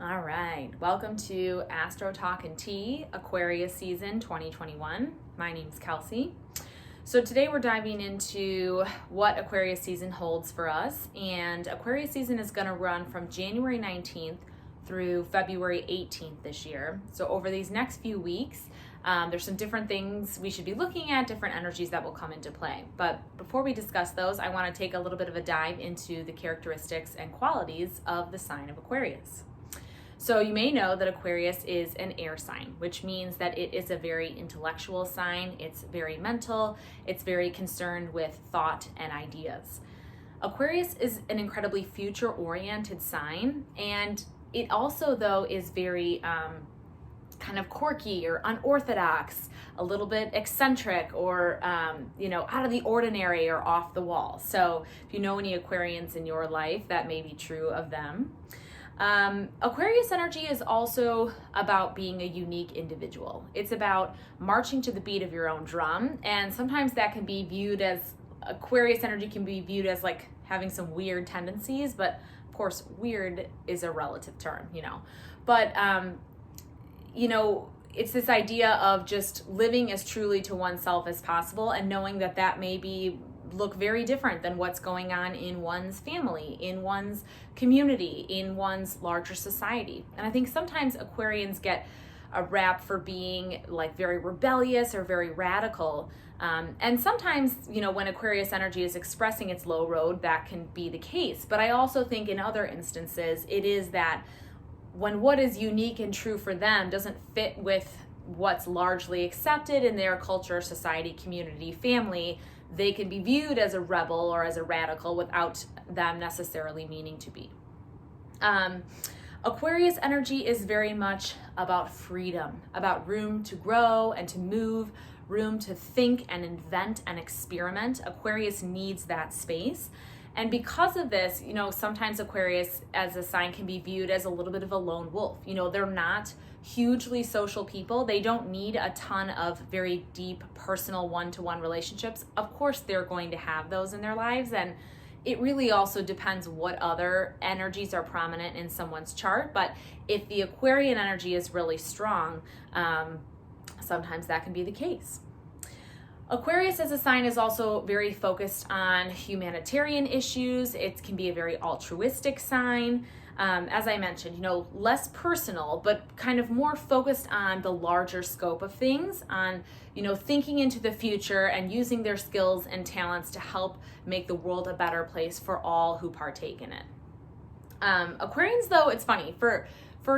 All right, welcome to AstroTalk and Tea, Aquarius season 2021. My name's Kelsey. So today we're diving into what Aquarius season holds for us, and Aquarius season is going to run from January 19th through February 18th this year. So over these next few weeks, there's some different things we should be looking at, different energies that will come into play. But before we discuss those, I want to take a little bit of a dive into the characteristics and qualities of the sign of Aquarius. So you may know that Aquarius is an air sign, which means that it is a very intellectual sign. It's very mental. It's very concerned with thought and ideas. Aquarius is an incredibly future-oriented sign, and it also, though, is very kind of quirky or unorthodox, a little bit eccentric or, out of the ordinary or off the wall. So if you know any Aquarians in your life, that may be true of them. Aquarius energy is also about being a unique individual. It's about marching to the beat of your own drum, and sometimes that can be viewed as, Aquarius energy can be viewed as like having some weird tendencies, but of course weird is a relative term, But, it's this idea of just living as truly to oneself as possible and knowing that that may look very different than what's going on in one's family, in one's community, in one's larger society. And I think sometimes Aquarians get a rap for being like very rebellious or very radical. And sometimes, when Aquarius energy is expressing its low road, that can be the case. But I also think in other instances, it is that when what is unique and true for them doesn't fit with what's largely accepted in their culture, society, community, family, they can be viewed as a rebel or as a radical without them necessarily meaning to be. Aquarius energy is very much about freedom, about room to grow and to move, room to think and invent and experiment. Aquarius needs that space. And because of this, sometimes Aquarius as a sign can be viewed as a little bit of a lone wolf. They're not hugely social people. They don't need a ton of very deep personal one-to-one relationships. Of course, they're going to have those in their lives. And it really also depends what other energies are prominent in someone's chart. But if the Aquarian energy is really strong, sometimes that can be the case. Aquarius as a sign is also very focused on humanitarian issues. It can be a very altruistic sign. As I mentioned, less personal, but kind of more focused on the larger scope of things, on, thinking into the future and using their skills and talents to help make the world a better place for all who partake in it. Aquarians, though, it's funny, for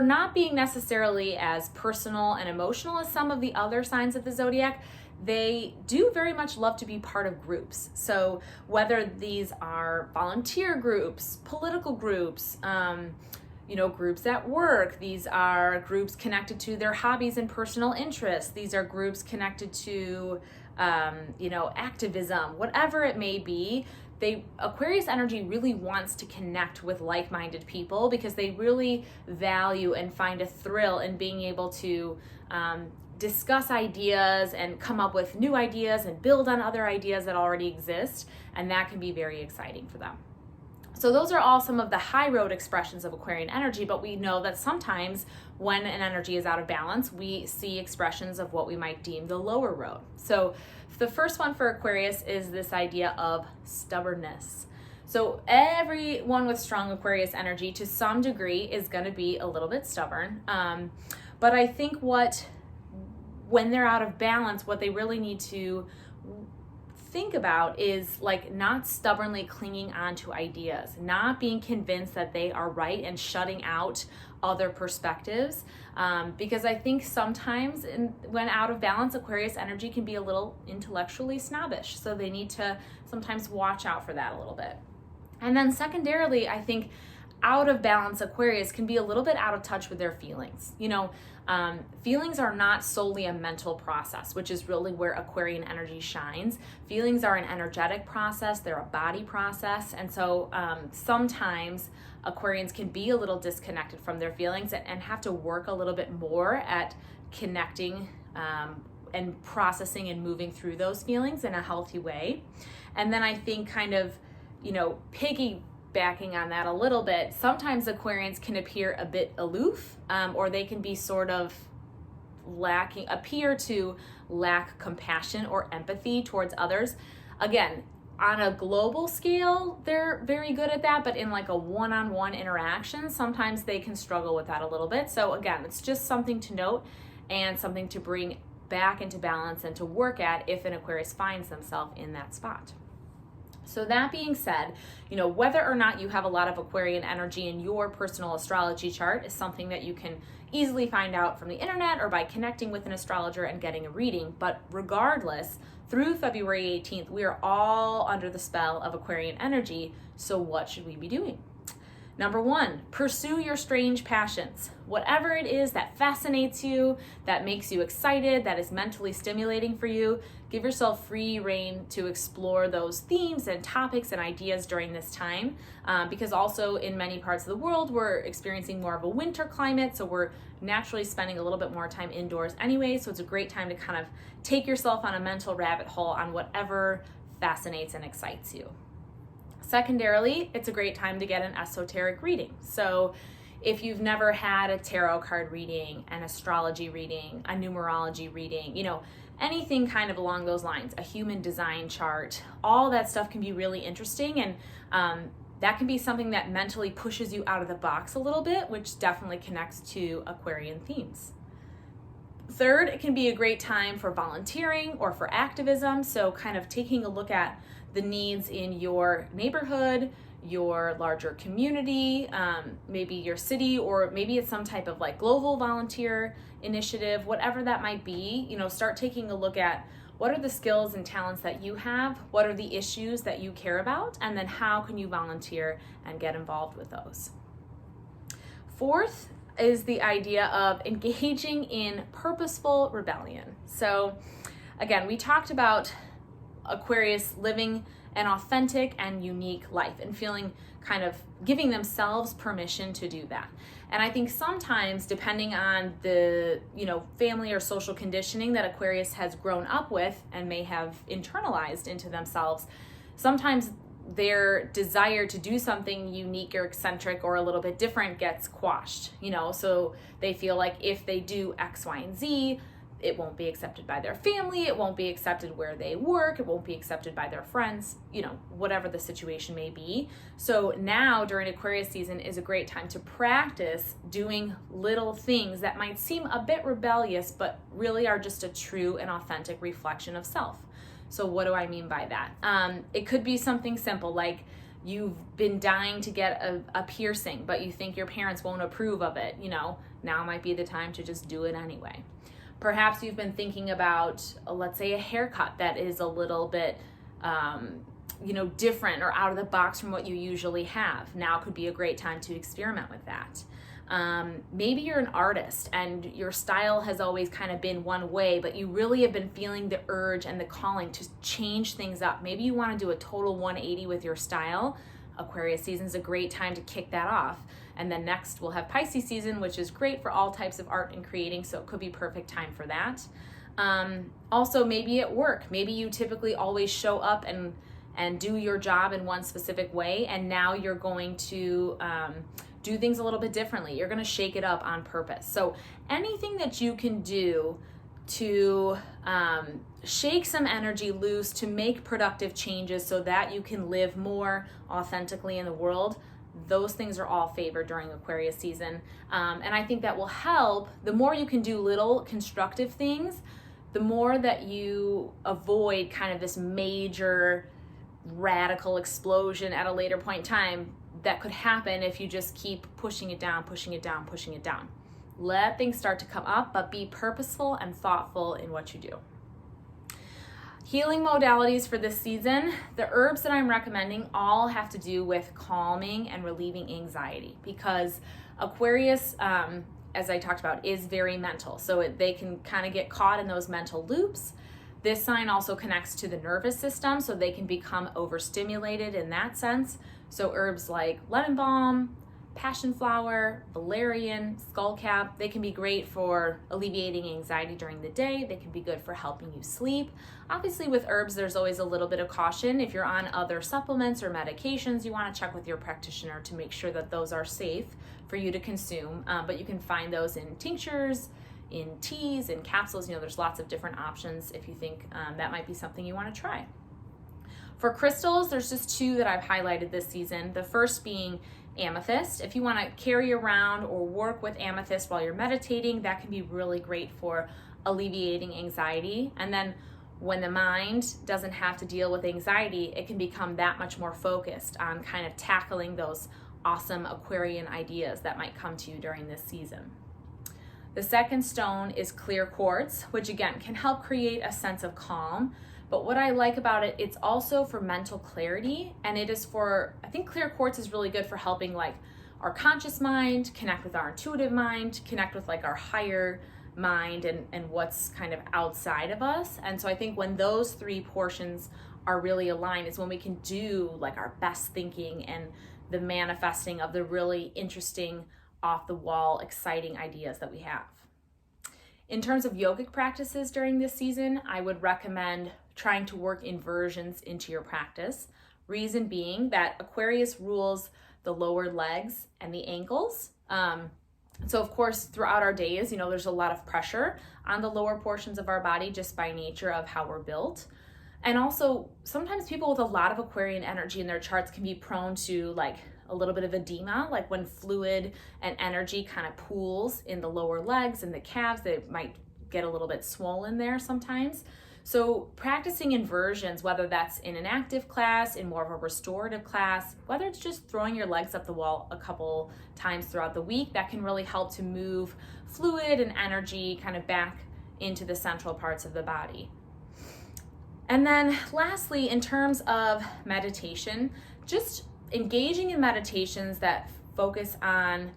not being necessarily as personal and emotional as some of the other signs of the zodiac, they do very much love to be part of groups. So whether these are volunteer groups, political groups, groups at work, these are groups connected to their hobbies and personal interests, these are groups connected to, activism, whatever it may be, Aquarius energy really wants to connect with like-minded people because they really value and find a thrill in being able to discuss ideas and come up with new ideas and build on other ideas that already exist, and that can be very exciting for them. So those are all some of the high road expressions of Aquarian energy, but we know that sometimes when an energy is out of balance, we see expressions of what we might deem the lower road. So the first one for Aquarius is this idea of stubbornness. So everyone with strong Aquarius energy to some degree is going to be a little bit stubborn, but I think when they're out of balance, what they really need to think about is like not stubbornly clinging on to ideas, not being convinced that they are right and shutting out other perspectives. Because I think sometimes when out of balance, Aquarius energy can be a little intellectually snobbish. So they need to sometimes watch out for that a little bit. And then secondarily, I think out of balance Aquarius can be a little bit out of touch with their feelings. Feelings are not solely a mental process, which is really where Aquarian energy shines. Feelings are an energetic process, they're a body process, and so sometimes Aquarians can be a little disconnected from their feelings and have to work a little bit more at connecting and processing and moving through those feelings in a healthy way. And then I think kind of, backing on that a little bit, sometimes Aquarians can appear a bit aloof, or they can be sort of appear to lack compassion or empathy towards others. Again, on a global scale, they're very good at that, but in like a one-on-one interaction, sometimes they can struggle with that a little bit. So again, it's just something to note and something to bring back into balance and to work at if an Aquarius finds themselves in that spot. So that being said, whether or not you have a lot of Aquarian energy in your personal astrology chart is something that you can easily find out from the internet or by connecting with an astrologer and getting a reading. But regardless, through February 18th, we are all under the spell of Aquarian energy. So what should we be doing? Number 1, pursue your strange passions. Whatever it is that fascinates you, that makes you excited, that is mentally stimulating for you, give yourself free rein to explore those themes and topics and ideas during this time. Because also in many parts of the world, we're experiencing more of a winter climate, so we're naturally spending a little bit more time indoors anyway. So it's a great time to kind of take yourself on a mental rabbit hole on whatever fascinates and excites you. Secondarily, it's a great time to get an esoteric reading. So if you've never had a tarot card reading, an astrology reading, a numerology reading, anything kind of along those lines, a human design chart, all that stuff can be really interesting. And that can be something that mentally pushes you out of the box a little bit, which definitely connects to Aquarian themes. Third, it can be a great time for volunteering or for activism. So kind of taking a look at the needs in your neighborhood, your larger community, maybe your city, or maybe it's some type of like global volunteer initiative, whatever that might be. Start taking a look at what are the skills and talents that you have, what are the issues that you care about, and then how can you volunteer and get involved with those. Fourth is the idea of engaging in purposeful rebellion. So again, we talked about Aquarius living an authentic and unique life and feeling kind of giving themselves permission to do that. And I think sometimes, depending on the family or social conditioning that Aquarius has grown up with and may have internalized into themselves, sometimes their desire to do something unique or eccentric or a little bit different gets quashed, so they feel like if they do X, Y, and Z, it won't be accepted by their family, it won't be accepted where they work, it won't be accepted by their friends, whatever the situation may be. So now during Aquarius season is a great time to practice doing little things that might seem a bit rebellious, but really are just a true and authentic reflection of self. So what do I mean by that? It could be something simple like you've been dying to get a piercing, but you think your parents won't approve of it. Now might be the time to just do it anyway. Perhaps you've been thinking about, let's say, a haircut that is a little bit, different or out of the box from what you usually have. Now could be a great time to experiment with that. Maybe you're an artist and your style has always kind of been one way, but you really have been feeling the urge and the calling to change things up. Maybe you want to do a total 180 with your style. Aquarius season is a great time to kick that off. And then next we'll have Pisces season, which is great for all types of art and creating, so it could be perfect time for that. Also, maybe at work, maybe you typically always show up and do your job in one specific way, and now you're going to do things a little bit differently. You're going to shake it up on purpose. So anything that you can do to shake some energy loose, to make productive changes so that you can live more authentically in the world, those things are all favored during Aquarius season. And I think that will help. The more you can do little constructive things, the more that you avoid kind of this major radical explosion at a later point in time that could happen if you just keep pushing it down, pushing it down, pushing it down. Let things start to come up, but be purposeful and thoughtful in what you do. Healing modalities for this season, the herbs that I'm recommending all have to do with calming and relieving anxiety, because Aquarius, as I talked about, is very mental. So they can kind of get caught in those mental loops. This sign also connects to the nervous system, so they can become overstimulated in that sense. So herbs like lemon balm, passion flower, valerian, skullcap. They can be great for alleviating anxiety during the day. They can be good for helping you sleep. Obviously with herbs, there's always a little bit of caution. If you're on other supplements or medications, you want to check with your practitioner to make sure that those are safe for you to consume. But you can find those in tinctures, in teas, in capsules. There's lots of different options if you think that might be something you want to try. For crystals, there's just two that I've highlighted this season. The first being amethyst. If you want to carry around or work with amethyst while you're meditating, that can be really great for alleviating anxiety. And then when the mind doesn't have to deal with anxiety, it can become that much more focused on kind of tackling those awesome Aquarian ideas that might come to you during this season. The second stone is clear quartz, which again can help create a sense of calm. But what I like about it, it's also for mental clarity, and it is for, I think clear quartz is really good for helping like our conscious mind connect with our intuitive mind, connect with like our higher mind and what's kind of outside of us. And so I think when those three portions are really aligned is when we can do like our best thinking and the manifesting of the really interesting, off the wall, exciting ideas that we have. In terms of yogic practices during this season, I would recommend trying to work inversions into your practice. Reason being that Aquarius rules the lower legs and the ankles. So of course, throughout our days, there's a lot of pressure on the lower portions of our body just by nature of how we're built. And also, sometimes people with a lot of Aquarian energy in their charts can be prone to like a little bit of edema, like when fluid and energy kind of pools in the lower legs and the calves, they might get a little bit swollen there sometimes. So practicing inversions, whether that's in an active class, in more of a restorative class, whether it's just throwing your legs up the wall a couple times throughout the week, that can really help to move fluid and energy kind of back into the central parts of the body. And then lastly, in terms of meditation, just engaging in meditations that focus on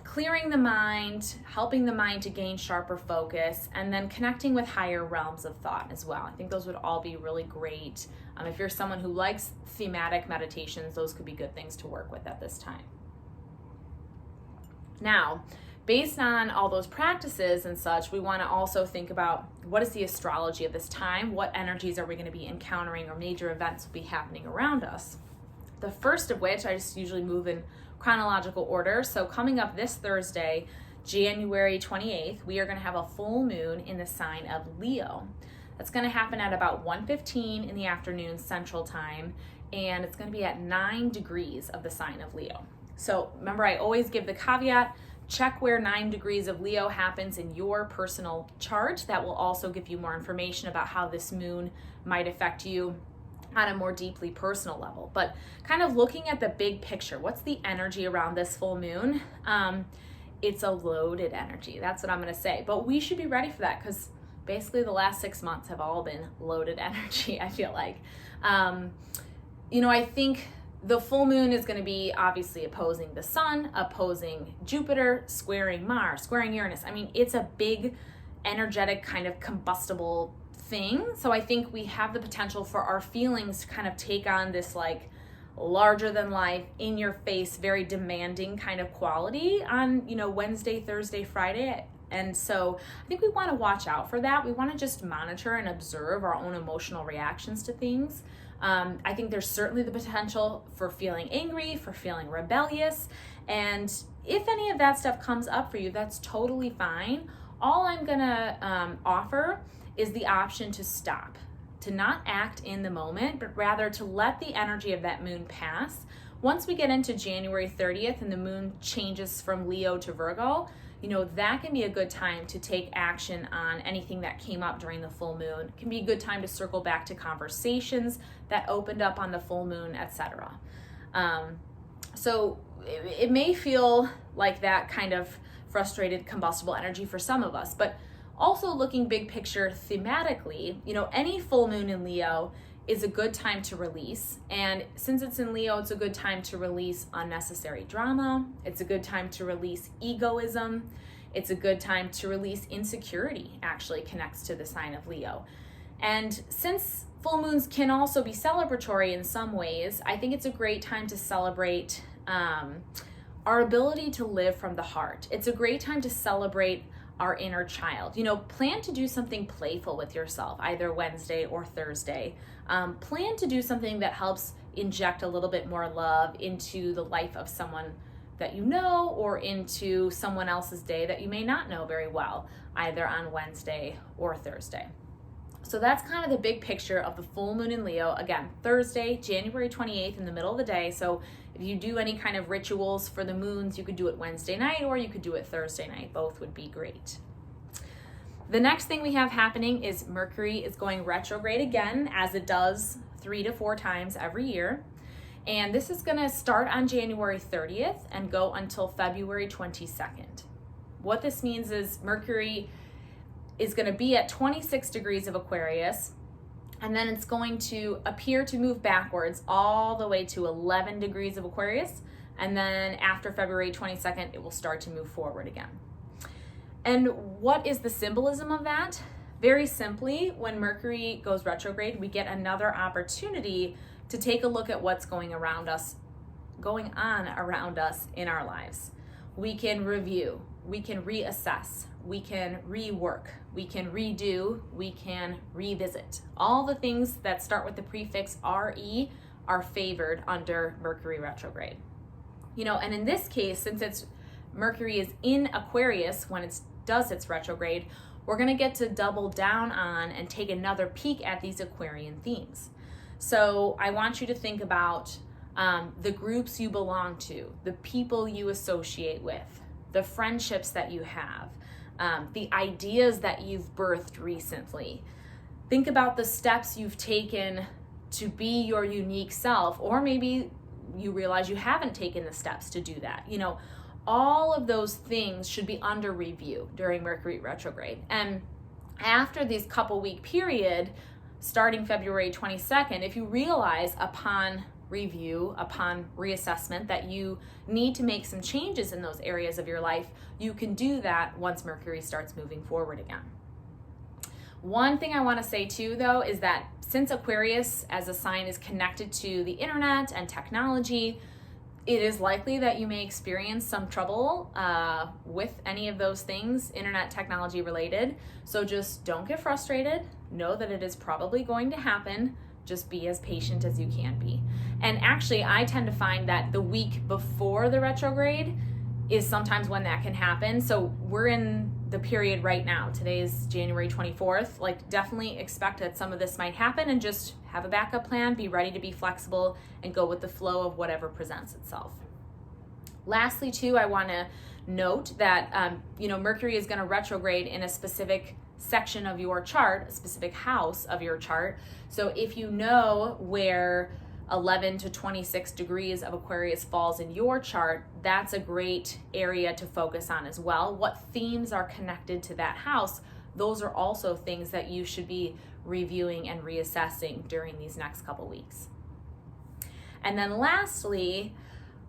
clearing the mind, helping the mind to gain sharper focus, and then connecting with higher realms of thought as well. I think those would all be really great. If you're someone who likes thematic meditations, those could be good things to work with at this time. Now, based on all those practices and such, we want to also think about what is the astrology of this time? What energies are we going to be encountering, or major events will be happening around us? The first of which, I just usually move in chronological order. So coming up this Thursday, January 28th, we are going to have a full moon in the sign of Leo. That's going to happen at about 1:15 in the afternoon Central Time, and it's going to be at 9 degrees of the sign of Leo. So remember, I always give the caveat, check where 9 degrees of Leo happens in your personal chart. That will also give you more information about how this moon might affect you on a more deeply personal level. But kind of looking at the big picture, what's the energy around this full moon? It's a loaded energy. That's what I'm going to say. But we should be ready for that, because basically the last 6 months have all been loaded energy, I feel like. I think the full moon is going to be obviously opposing the sun, opposing Jupiter, squaring Mars, squaring Uranus. I mean, it's a big, energetic, kind of combustible thing. So I think we have the potential for our feelings to kind of take on this like larger than life, in your face, very demanding kind of quality on, Wednesday, Thursday, Friday. And so I think we want to watch out for that. We want to just monitor and observe our own emotional reactions to things. I think there's certainly the potential for feeling angry, for feeling rebellious. And if any of that stuff comes up for you, that's totally fine. All I'm going to offer is the option to stop, to not act in the moment, but rather to let the energy of that moon pass. Once we get into January 30th and the moon changes from Leo to Virgo, that can be a good time to take action on anything that came up during the full moon. It can be a good time to circle back to conversations that opened up on the full moon, etc. So it may feel like that kind of frustrated, combustible energy for some of us, but also looking big picture thematically, any full moon in Leo is a good time to release. And since it's in Leo, it's a good time to release unnecessary drama. It's a good time to release egoism. It's a good time to release insecurity, actually connects to the sign of Leo. And since full moons can also be celebratory in some ways, I think it's a great time to celebrate our ability to live from the heart. It's a great time to celebrate our inner child. Plan to do something playful with yourself, either Wednesday or Thursday. Plan to do something that helps inject a little bit more love into the life of someone that you know, or into someone else's day that you may not know very well, either on Wednesday or Thursday. So that's kind of the big picture of the full moon in Leo. Again, Thursday, January 28th in the middle of the day. So if you do any kind of rituals for the moons, you could do it Wednesday night or you could do it Thursday night. Both would be great. The next thing we have happening is Mercury is going retrograde again, as it does 3 to 4 times every year. And this is going to start on January 30th and go until February 22nd. What this means is Mercury is going to be at 26 degrees of Aquarius, and then it's going to appear to move backwards all the way to 11 degrees of Aquarius, and then after February 22nd, it will start to move forward again. And what is the symbolism of that? Very simply, when Mercury goes retrograde, we get another opportunity to take a look at what's going on around us in our lives. We can review, we can reassess, we can rework, we can redo, we can revisit. All the things that start with the prefix RE are favored under Mercury retrograde. And in this case, since Mercury is in Aquarius when it does its retrograde, we're going to get to double down on and take another peek at these Aquarian themes. So I want you to think about the groups you belong to, the people you associate with, the friendships that you have, the ideas that you've birthed recently. Think about the steps you've taken to be your unique self, or maybe you realize you haven't taken the steps to do that. All of those things should be under review during Mercury retrograde. And after this couple week period, starting February 22nd, if you realize upon review, upon reassessment, that you need to make some changes in those areas of your life, you can do that once Mercury starts moving forward again. One thing I want to say too, though, is that since Aquarius as a sign is connected to the internet and technology, it is likely that you may experience some trouble with any of those things, internet technology related. So just don't get frustrated. Know that it is probably going to happen. Just be as patient as you can be. And actually, I tend to find that the week before the retrograde is sometimes when that can happen. So we're in the period right now. Today is January 24th. Definitely expect that some of this might happen, and just have a backup plan, be ready to be flexible, and go with the flow of whatever presents itself. Lastly, too, I want to note that, Mercury is going to retrograde in a specific section of your chart, a specific house of your chart. So if you know where 11 to 26 degrees of Aquarius falls in your chart, that's a great area to focus on as well. What themes are connected to that house? Those are also things that you should be reviewing and reassessing during these next couple weeks. And then lastly,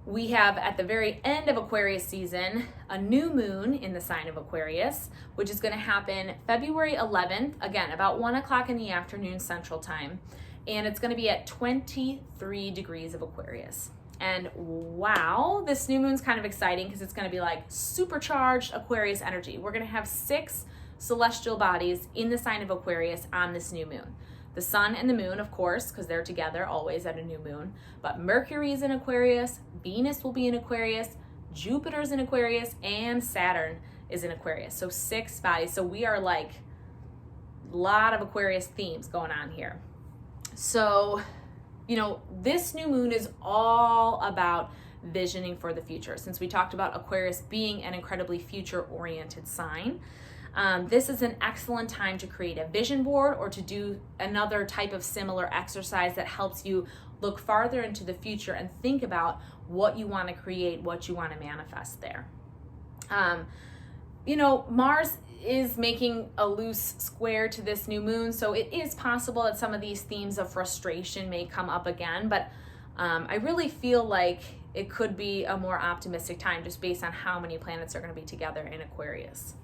we have at the very end of Aquarius season, a new moon in the sign of Aquarius, which is going to happen February 11th, again, about 1 o'clock in the afternoon Central Time. And it's going to be at 23 degrees of Aquarius. And wow, this new moon's kind of exciting because it's going to be like supercharged Aquarius energy. We're going to have 6 celestial bodies in the sign of Aquarius on this new moon. The sun and the moon, of course, because they're together always at a new moon. But Mercury is in Aquarius, Venus will be in Aquarius, Jupiter's in Aquarius, and Saturn is in Aquarius. So 6 bodies. So we are a lot of Aquarius themes going on here. So, this new moon is all about visioning for the future. Since we talked about Aquarius being an incredibly future-oriented sign, this is an excellent time to create a vision board or to do another type of similar exercise that helps you look farther into the future and think about what you want to create, what you want to manifest there. Mars is making a loose square to this new moon, so it is possible that some of these themes of frustration may come up again, but I really feel like it could be a more optimistic time just based on how many planets are going to be together in Aquarius.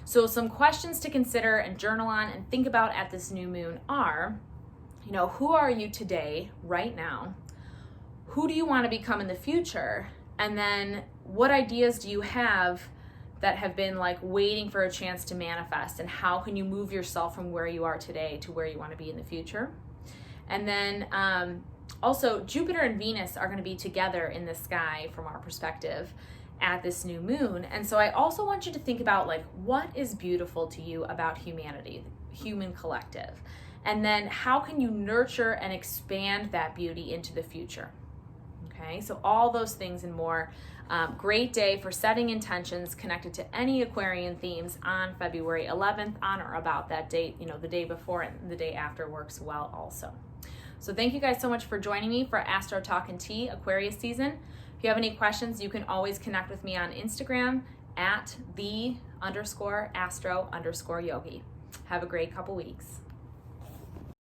So some questions to consider and journal on and think about at this new moon are, who are you today, right now? who do you want to become in the future? And then what ideas do you have that have been like waiting for a chance to manifest? And how can you move yourself from where you are today to where you want to be in the future? And then also Jupiter and Venus are going to be together in the sky from our perspective at this new moon. And so I also want you to think about like, what is beautiful to you about humanity, the human collective? And then how can you nurture and expand that beauty into the future? Okay, so all those things and more. Great day for setting intentions connected to any Aquarian themes on February 11th, on or about that date. You know, the day before and the day after works well also. So thank you guys so much for joining me for Astro Talk and Tea Aquarius season. If you have any questions, you can always connect with me on Instagram at @the_astro_yogi. Have a great couple weeks.